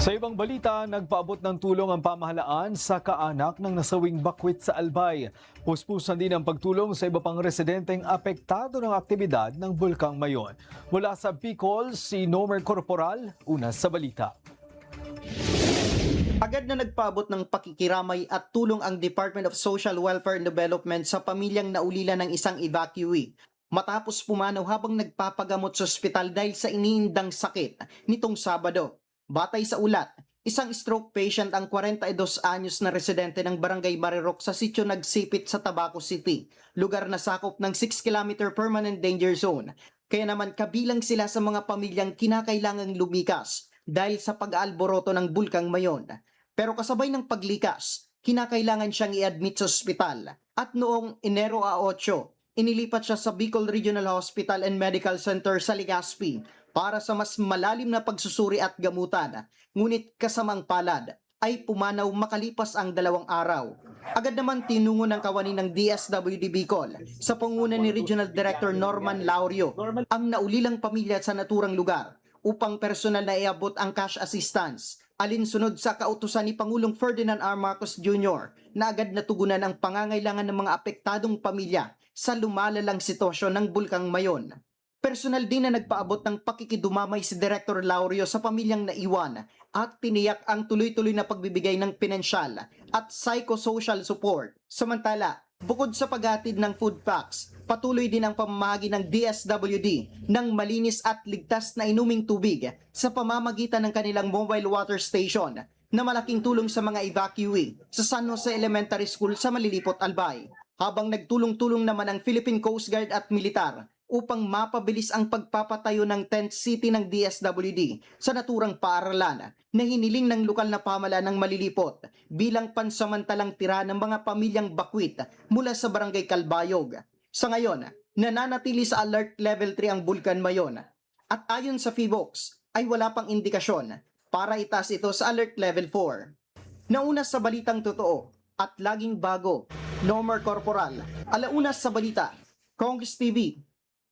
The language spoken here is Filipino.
Sa ibang balita, nagpaabot ng tulong ang pamahalaan sa kaanak ng nasawing bakwit sa Albay. Puspusan din ang pagtulong sa iba pang residenteng apektado ng aktibidad ng Bulkang Mayon. Mula sa Bicol, si Nomer Corporal, una sa balita. Agad na nagpaabot ng pakikiramay at tulong ang Department of Social Welfare and Development sa pamilyang naulila ng isang evacuee matapos pumanaw habang nagpapagamot sa ospital dahil sa iniindang sakit nitong Sabado. Batay sa ulat, isang stroke patient ang 42 anyos na residente ng Barangay Marirok sa sitio Nagsipit sa Tabaco City, lugar na sakop ng 6-kilometer permanent danger zone. Kaya naman kabilang sila sa mga pamilyang kinakailangang lumikas dahil sa pag-aalboroto ng Bulkang Mayon. Pero kasabay ng paglikas, kinakailangan siyang i-admit sa ospital at noong Enero 8, inilipat siya sa Bicol Regional Hospital and Medical Center sa Legazpi para sa mas malalim na pagsusuri at gamutan. Ngunit kasamang palad ay pumanaw makalipas ang 2 araw. Agad naman tinungo ng kawani ng DSWD Bicol sa panguna ni Regional Director Norman Laurio ang naulilang pamilya sa naturang lugar upang personal na iabot ang cash assistance. Alinsunod sa kautusan ni Pangulong Ferdinand R. Marcos Jr. na agad natugunan ang pangangailangan ng mga apektadong pamilya sa lumalalang sitwasyon ng Bulkang Mayon. Personal din na nagpaabot ng pakikidumamay si Director Laurio sa pamilyang naiwan at tiniyak ang tuloy-tuloy na pagbibigay ng pinansyal at psychosocial support. Samantala, bukod sa paghatid ng food packs, patuloy din ang pamamahagi ng DSWD ng malinis at ligtas na inuming tubig sa pamamagitan ng kanilang mobile water station na malaking tulong sa mga evacuee sa San Jose Elementary School sa Malilipot, Albay. Habang nagtulong-tulong naman ang Philippine Coast Guard at militar upang mapabilis ang pagpapatayo ng tent city ng DSWD sa naturang paaralan na hiniling ng lokal na pamahalaan ng Malilipot bilang pansamantalang tira ng mga pamilyang bakwit mula sa Barangay Calbayog. Sa ngayon, nananatili sa Alert Level 3 ang Bulkan Mayon at ayon sa PHIVOLCS ay wala pang indikasyon para itaas ito sa Alert Level 4. Nauna sa balitang totoo at laging bago, Nomer Corporal, alaunas sa balita, Congress TV.